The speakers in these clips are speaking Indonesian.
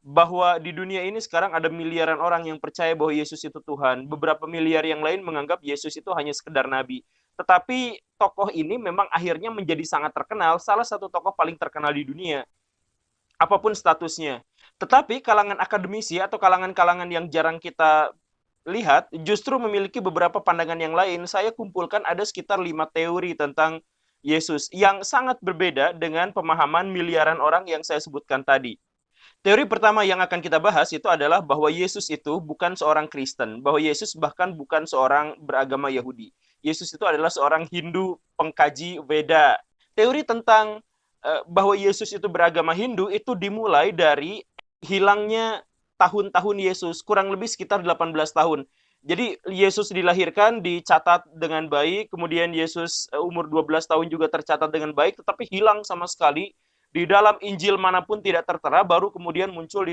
bahwa di dunia ini sekarang ada miliaran orang yang percaya bahwa Yesus itu Tuhan. Beberapa miliar yang lain menganggap Yesus itu hanya sekedar nabi. Tetapi tokoh ini memang akhirnya menjadi sangat terkenal, salah satu tokoh paling terkenal di dunia, apapun statusnya. Tetapi kalangan akademisi atau kalangan-kalangan yang jarang kita lihat justru memiliki beberapa pandangan yang lain. Saya kumpulkan ada sekitar 5 teori tentang Yesus yang sangat berbeda dengan pemahaman miliaran orang yang saya sebutkan tadi. Teori pertama yang akan kita bahas itu adalah bahwa Yesus itu bukan seorang Kristen, bahwa Yesus bahkan bukan seorang beragama Yahudi. Yesus itu adalah seorang Hindu pengkaji Veda. Teori tentang bahwa Yesus itu beragama Hindu itu dimulai dari hilangnya tahun-tahun Yesus, kurang lebih sekitar 18 tahun. Jadi Yesus dilahirkan dicatat dengan baik, kemudian Yesus umur 12 tahun juga tercatat dengan baik, tetapi hilang sama sekali di dalam Injil manapun tidak tertera, baru kemudian muncul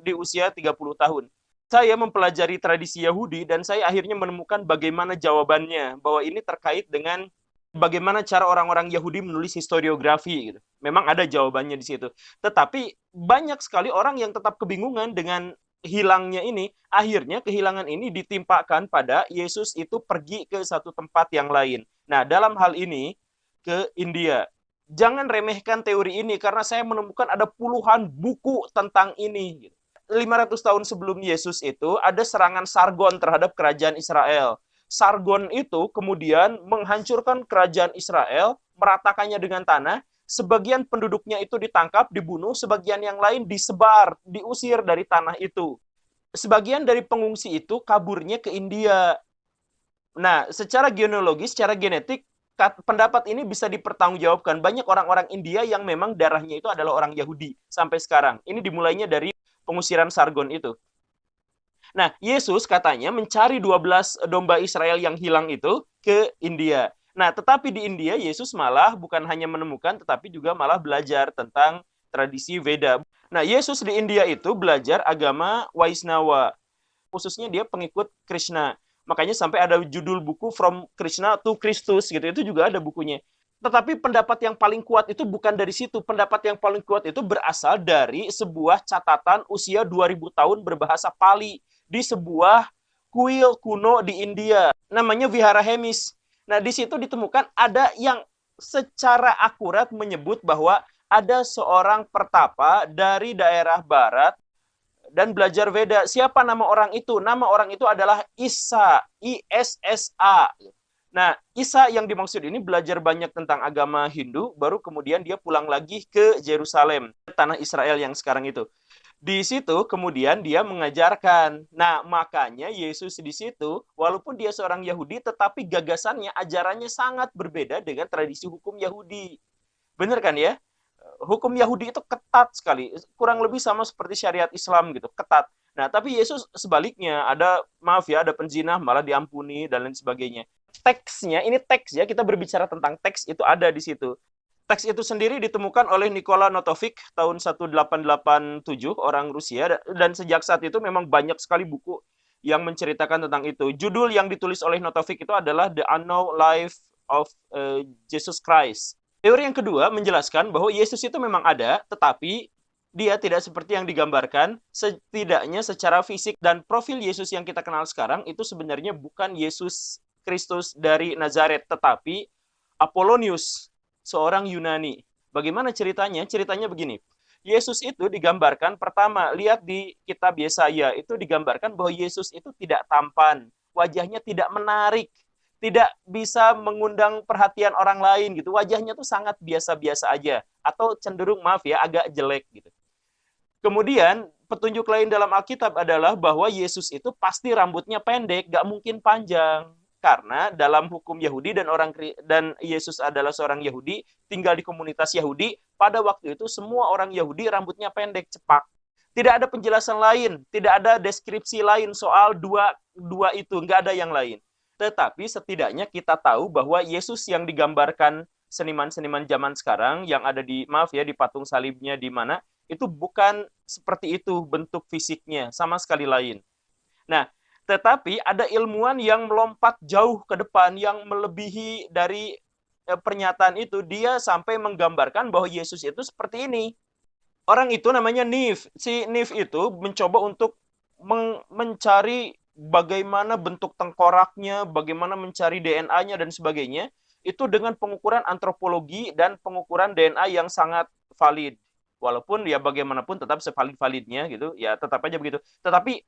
di usia 30 tahun. Saya mempelajari tradisi Yahudi dan saya akhirnya menemukan bagaimana jawabannya, bahwa ini terkait dengan bagaimana cara orang-orang Yahudi menulis historiografi gitu. Memang ada jawabannya di situ. Tetapi banyak sekali orang yang tetap kebingungan dengan hilangnya ini. Akhirnya kehilangan ini ditimpakan pada Yesus itu pergi ke satu tempat yang lain. Nah, dalam hal ini ke India. Jangan remehkan teori ini karena saya menemukan ada puluhan buku tentang ini. 500 tahun sebelum Yesus itu ada serangan Sargon terhadap kerajaan Israel. Sargon itu kemudian menghancurkan kerajaan Israel, meratakannya dengan tanah, sebagian penduduknya itu ditangkap, dibunuh, sebagian yang lain disebar, diusir dari tanah itu. Sebagian dari pengungsi itu kaburnya ke India. Nah, secara genealogis, secara genetik, pendapat ini bisa dipertanggungjawabkan. Banyak orang-orang India yang memang darahnya itu adalah orang Yahudi sampai sekarang. Ini dimulainya dari pengusiran Sargon itu. Nah, Yesus katanya mencari 12 domba Israel yang hilang itu ke India. Nah, tetapi di India Yesus malah bukan hanya menemukan, tetapi juga malah belajar tentang tradisi Veda. Nah, Yesus di India itu belajar agama Vaisnava. Khususnya dia pengikut Krishna. Makanya sampai ada judul buku From Krishna to Christus gitu. Itu juga ada bukunya. Tetapi pendapat yang paling kuat itu bukan dari situ. Pendapat yang paling kuat itu berasal dari sebuah catatan usia 2000 tahun berbahasa Pali di sebuah kuil kuno di India. Namanya Vihara Hemis. Nah, di situ ditemukan ada yang secara akurat menyebut bahwa ada seorang pertapa dari daerah barat dan belajar Veda. Siapa nama orang itu? Nama orang itu adalah Isa, Issa. Nah, Isa yang dimaksud ini belajar banyak tentang agama Hindu, baru kemudian dia pulang lagi ke Yerusalem, tanah Israel yang sekarang itu. Di situ kemudian dia mengajarkan. Nah, makanya Yesus di situ, walaupun dia seorang Yahudi, tetapi gagasannya, ajarannya sangat berbeda dengan tradisi hukum Yahudi. Benar kan ya? Hukum Yahudi itu ketat sekali, kurang lebih sama seperti syariat Islam gitu, ketat. Nah, tapi Yesus sebaliknya, ada maaf ya, ada penzina malah diampuni dan lain sebagainya. Teksnya, ini teks ya, kita berbicara tentang teks itu ada di situ. Teks itu sendiri ditemukan oleh Nikola Notovik tahun 1887, orang Rusia, dan sejak saat itu memang banyak sekali buku yang menceritakan tentang itu. Judul yang ditulis oleh Notovik itu adalah The Unknown Life of Jesus Christ. Teori yang kedua menjelaskan bahwa Yesus itu memang ada, tetapi dia tidak seperti yang digambarkan. Setidaknya secara fisik dan profil Yesus yang kita kenal sekarang itu sebenarnya bukan Yesus Kristus dari Nazaret, tetapi Apollonius, seorang Yunani. Bagaimana ceritanya? Ceritanya begini. Yesus itu digambarkan, pertama, lihat di kitab Yesaya, itu digambarkan bahwa Yesus itu tidak tampan, wajahnya tidak menarik, tidak bisa mengundang perhatian orang lain gitu. Wajahnya tuh sangat biasa-biasa aja, atau cenderung maaf ya agak jelek gitu. Kemudian petunjuk lain dalam Alkitab adalah bahwa Yesus itu pasti rambutnya pendek, gak mungkin panjang. Karena dalam hukum Yahudi dan Yesus adalah seorang Yahudi, tinggal di komunitas Yahudi, pada waktu itu semua orang Yahudi rambutnya pendek, cepak. Tidak ada penjelasan lain, tidak ada deskripsi lain soal dua itu, nggak ada yang lain. Tetapi setidaknya kita tahu bahwa Yesus yang digambarkan seniman-seniman zaman sekarang yang ada di, maaf ya, di patung salibnya di mana, itu bukan seperti itu bentuk fisiknya, sama sekali lain. Nah, tetapi ada ilmuwan yang melompat jauh ke depan, yang melebihi dari pernyataan itu. Dia sampai menggambarkan bahwa Yesus itu seperti ini. Orang itu namanya Neve. Si Neve itu mencoba untuk mencari bagaimana bentuk tengkoraknya, bagaimana mencari DNA-nya dan sebagainya. Itu dengan pengukuran antropologi dan pengukuran DNA yang sangat valid. Walaupun ya bagaimanapun tetap sevalid-validnya gitu, ya tetap aja begitu. Tetapi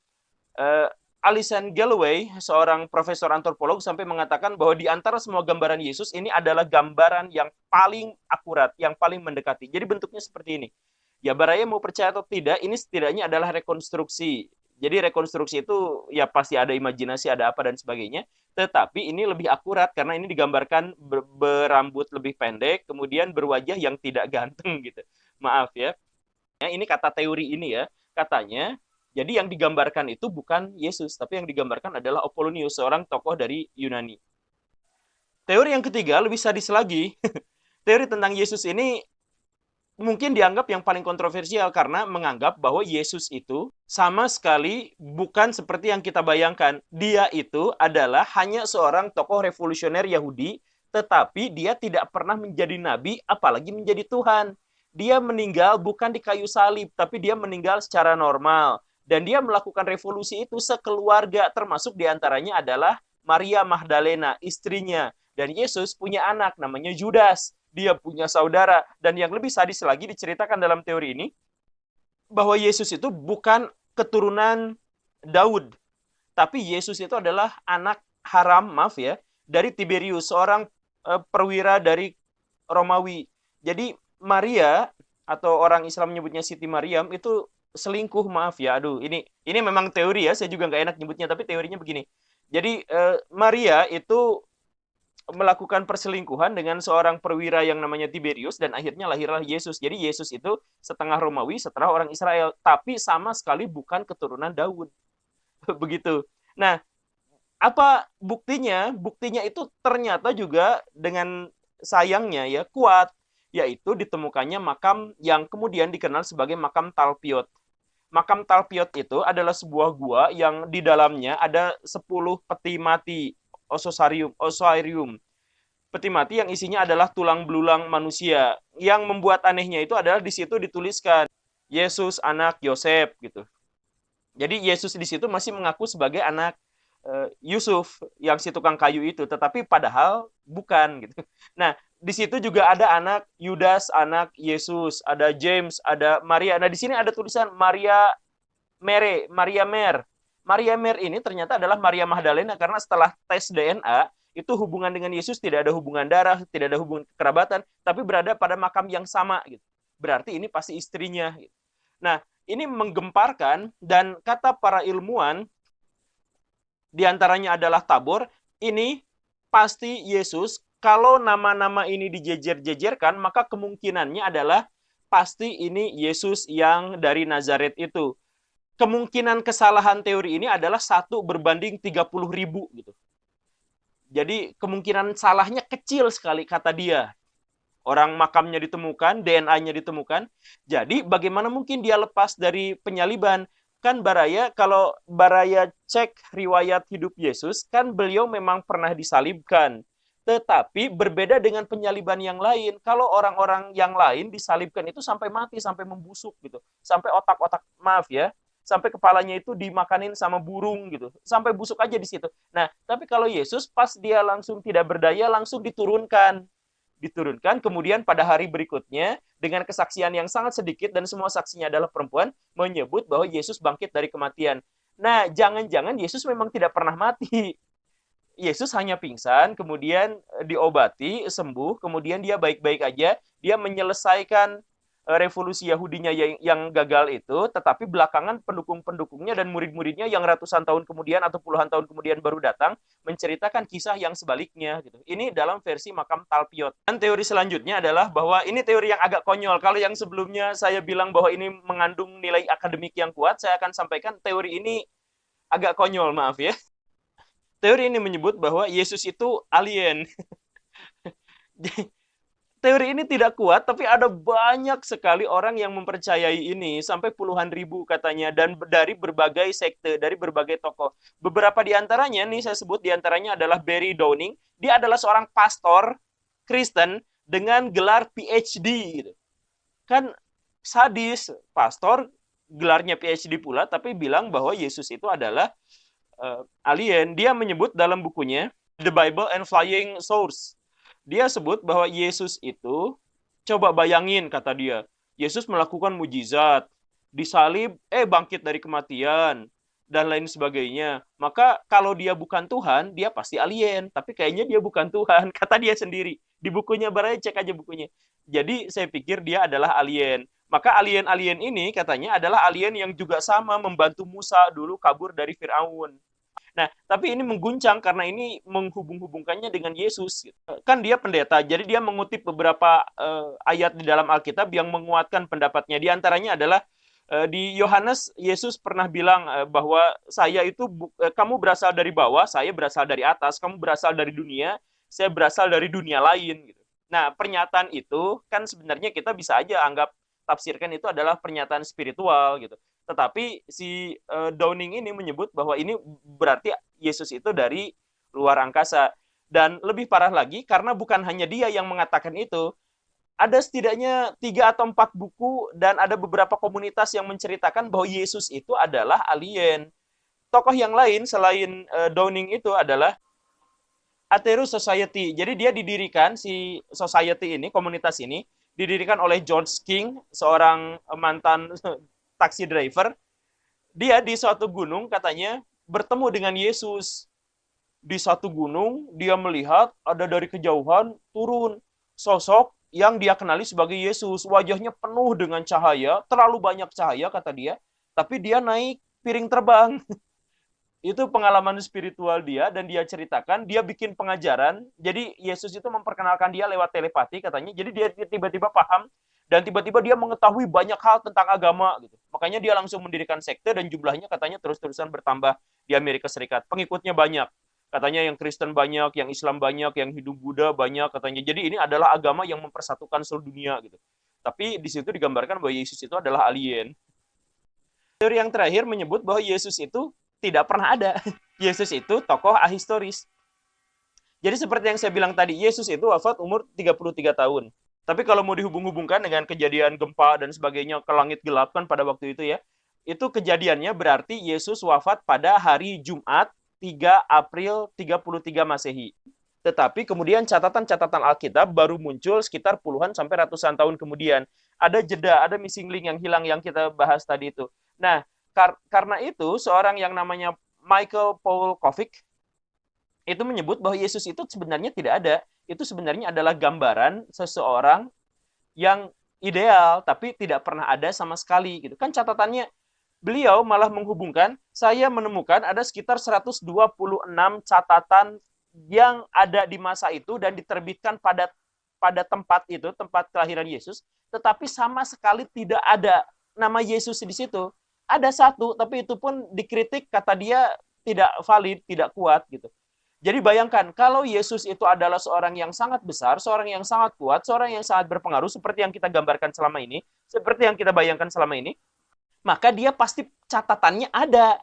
uh, Alison Galloway, seorang profesor antropolog, sampai mengatakan bahwa di antara semua gambaran Yesus ini adalah gambaran yang paling akurat, yang paling mendekati. Jadi bentuknya seperti ini. Ya Baraya mau percaya atau tidak, ini setidaknya adalah rekonstruksi. Jadi rekonstruksi itu ya pasti ada imajinasi, ada apa dan sebagainya. Tetapi ini lebih akurat karena ini digambarkan berambut lebih pendek, kemudian berwajah yang tidak ganteng gitu. Maaf ya. Ini kata teori ini ya, katanya jadi yang digambarkan itu bukan Yesus, tapi yang digambarkan adalah Apollonius, seorang tokoh dari Yunani. Teori yang ketiga lebih sadis lagi. Teori tentang Yesus ini mungkin dianggap yang paling kontroversial karena menganggap bahwa Yesus itu sama sekali bukan seperti yang kita bayangkan. Dia itu adalah hanya seorang tokoh revolusioner Yahudi, tetapi dia tidak pernah menjadi nabi, apalagi menjadi Tuhan. Dia meninggal bukan di kayu salib, tapi dia meninggal secara normal. Dan dia melakukan revolusi itu sekeluarga, termasuk diantaranya adalah Maria Magdalena, istrinya. Dan Yesus punya anak namanya Judas. Dia punya saudara. Dan yang lebih sadis lagi diceritakan dalam teori ini, bahwa Yesus itu bukan keturunan Daud. Tapi Yesus itu adalah anak haram, maaf ya, dari Tiberius, seorang perwira dari Romawi. Jadi Maria, atau orang Islam menyebutnya Siti Maryam, itu selingkuh, maaf ya. Aduh, ini memang teori ya, saya juga nggak enak nyebutnya, tapi teorinya begini. Jadi Maria itu melakukan perselingkuhan dengan seorang perwira yang namanya Tiberius dan akhirnya lahirlah Yesus. Jadi Yesus itu setengah Romawi, setengah orang Israel, tapi sama sekali bukan keturunan Daud. Begitu. Nah, apa buktinya? Buktinya itu ternyata juga dengan sayangnya ya kuat, yaitu ditemukannya makam yang kemudian dikenal sebagai makam Talpiot. Makam Talpiot itu adalah sebuah gua yang di dalamnya ada 10 peti mati, ossuarium. Peti mati yang isinya adalah tulang belulang manusia. Yang membuat anehnya itu adalah di situ dituliskan Yesus anak Yosef gitu. Jadi Yesus di situ masih mengaku sebagai anak Yusuf yang si tukang kayu itu, tetapi padahal bukan gitu. Nah, di situ juga ada anak Yudas, anak Yesus, ada James, ada Maria. Nah, di sini ada tulisan Maria Maria Mer. Maria Mer ini ternyata adalah Maria Magdalena karena setelah tes DNA itu hubungan dengan Yesus tidak ada hubungan darah, tidak ada hubungan kerabatan, tapi berada pada makam yang sama gitu. Berarti ini pasti istrinya gitu. Nah, ini menggemparkan dan kata para ilmuwan diantaranya adalah Tabor, ini pasti Yesus. Kalau nama-nama ini dijejer-jejerkan, maka kemungkinannya adalah pasti ini Yesus yang dari Nazaret itu. Kemungkinan kesalahan teori ini adalah 1/30.000 gitu. Jadi kemungkinan salahnya kecil sekali kata dia. Orang makamnya ditemukan, DNA-nya ditemukan. Jadi bagaimana mungkin dia lepas dari penyaliban? Kan Baraya, kalau Baraya cek riwayat hidup Yesus, kan beliau memang pernah disalibkan. Tetapi berbeda dengan penyaliban yang lain. Kalau orang-orang yang lain disalibkan itu sampai mati, sampai membusuk gitu. Sampai otak-otak, maaf ya, sampai kepalanya itu dimakanin sama burung gitu. Sampai busuk aja di situ. Nah, tapi kalau Yesus pas dia langsung tidak berdaya, langsung diturunkan, kemudian pada hari berikutnya dengan kesaksian yang sangat sedikit dan semua saksinya adalah perempuan, menyebut bahwa Yesus bangkit dari kematian. Nah, jangan-jangan Yesus memang tidak pernah mati. Yesus hanya pingsan, kemudian diobati, sembuh, kemudian dia baik-baik aja, dia menyelesaikan revolusi Yahudinya yang gagal itu, tetapi belakangan pendukung-pendukungnya dan murid-muridnya yang ratusan tahun kemudian atau puluhan tahun kemudian baru datang menceritakan kisah yang sebaliknya gitu. Ini dalam versi makam Talpiot. Dan teori selanjutnya adalah bahwa ini teori yang agak konyol. Kalau yang sebelumnya saya bilang bahwa ini mengandung nilai akademik yang kuat, saya akan sampaikan teori ini agak konyol, maaf ya. Teori ini menyebut bahwa Yesus itu alien. Teori ini tidak kuat, tapi ada banyak sekali orang yang mempercayai ini, sampai puluhan ribu katanya, dan dari berbagai sekte, dari berbagai tokoh. Beberapa di antaranya, nih saya sebut di antaranya adalah Barry Downing. Dia adalah seorang pastor Kristen dengan gelar PhD. Gitu. Kan sadis, pastor, gelarnya PhD pula, tapi bilang bahwa Yesus itu adalah alien. Dia menyebut dalam bukunya The Bible and Flying Saucers. Dia sebut bahwa Yesus itu, coba bayangin kata dia, Yesus melakukan mujizat, disalib, bangkit dari kematian, dan lain sebagainya. Maka kalau dia bukan Tuhan, dia pasti alien. Tapi kayaknya dia bukan Tuhan, kata dia sendiri. Di bukunya, barangkali cek aja bukunya. Jadi saya pikir dia adalah alien. Maka alien-alien ini katanya adalah alien yang juga sama membantu Musa dulu kabur dari Firaun. Nah, tapi ini mengguncang karena ini menghubung-hubungkannya dengan Yesus. Kan dia pendeta, jadi dia mengutip beberapa ayat di dalam Alkitab yang menguatkan pendapatnya. Di antaranya adalah di Yohanes, Yesus pernah bilang bahwa saya itu, kamu berasal dari bawah, saya berasal dari atas, kamu berasal dari dunia, saya berasal dari dunia lain. Gitu. Nah, pernyataan itu kan sebenarnya kita bisa aja anggap, tafsirkan itu adalah pernyataan spiritual gitu. Tetapi si Downing ini menyebut bahwa ini berarti Yesus itu dari luar angkasa. Dan lebih parah lagi, karena bukan hanya dia yang mengatakan itu, ada setidaknya 3 atau 4 buku dan ada beberapa komunitas yang menceritakan bahwa Yesus itu adalah alien. Tokoh yang lain selain Downing itu adalah Atheros Society. Jadi dia didirikan, si society ini, komunitas ini, didirikan oleh George King, seorang mantan taksi driver. Dia di suatu gunung katanya bertemu dengan Yesus. Di satu gunung dia melihat ada dari kejauhan turun sosok yang dia kenali sebagai Yesus. Wajahnya penuh dengan cahaya, terlalu banyak cahaya kata dia, tapi dia naik piring terbang. Itu pengalaman spiritual dia dan dia ceritakan, dia bikin pengajaran. Jadi Yesus itu memperkenalkan dia lewat telepati katanya. Jadi dia tiba-tiba paham dan tiba-tiba dia mengetahui banyak hal tentang agama gitu. Makanya dia langsung mendirikan sekte dan jumlahnya katanya terus-terusan bertambah di Amerika Serikat. Pengikutnya banyak. Katanya yang Kristen banyak, yang Islam banyak, yang Hindu Buddha banyak katanya. Jadi ini adalah agama yang mempersatukan seluruh dunia gitu. Tapi di situ digambarkan bahwa Yesus itu adalah alien. Teori yang terakhir menyebut bahwa Yesus itu tidak pernah ada. Yesus itu tokoh ahistoris. Jadi seperti yang saya bilang tadi, Yesus itu wafat umur 33 tahun. Tapi kalau mau dihubung-hubungkan dengan kejadian gempa dan sebagainya, ke langit gelap kan pada waktu itu ya, itu kejadiannya berarti Yesus wafat pada hari Jumat 3 April 33 Masehi. Tetapi kemudian catatan-catatan Alkitab baru muncul sekitar puluhan sampai ratusan tahun kemudian. Ada jeda, ada missing link yang hilang yang kita bahas tadi itu. Nah, karena itu seorang yang namanya Michael Paul Kovic itu menyebut bahwa Yesus itu sebenarnya tidak ada. Itu sebenarnya adalah gambaran seseorang yang ideal tapi tidak pernah ada sama sekali gitu. Kan catatannya beliau malah menghubungkan, saya menemukan ada sekitar 126 catatan yang ada di masa itu dan diterbitkan pada tempat itu, tempat kelahiran Yesus, tetapi sama sekali tidak ada nama Yesus di situ. Ada satu, tapi itu pun dikritik, kata dia tidak valid, tidak kuat gitu. Jadi bayangkan, kalau Yesus itu adalah seorang yang sangat besar, seorang yang sangat kuat, seorang yang sangat berpengaruh, seperti yang kita gambarkan selama ini, seperti yang kita bayangkan selama ini, maka dia pasti catatannya ada.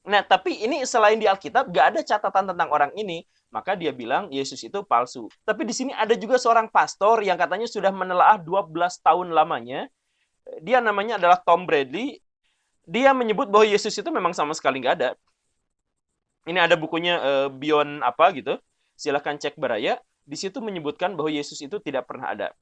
Nah, tapi ini selain di Alkitab, gak ada catatan tentang orang ini. Maka dia bilang Yesus itu palsu. Tapi di sini ada juga seorang pastor yang katanya sudah menelaah 12 tahun lamanya. Dia namanya adalah Tom Bradley. Dia menyebut bahwa Yesus itu memang sama sekali gak ada. Ini ada bukunya Beyond apa gitu. Silahkan cek Baraya. Di situ menyebutkan bahwa Yesus itu tidak pernah ada.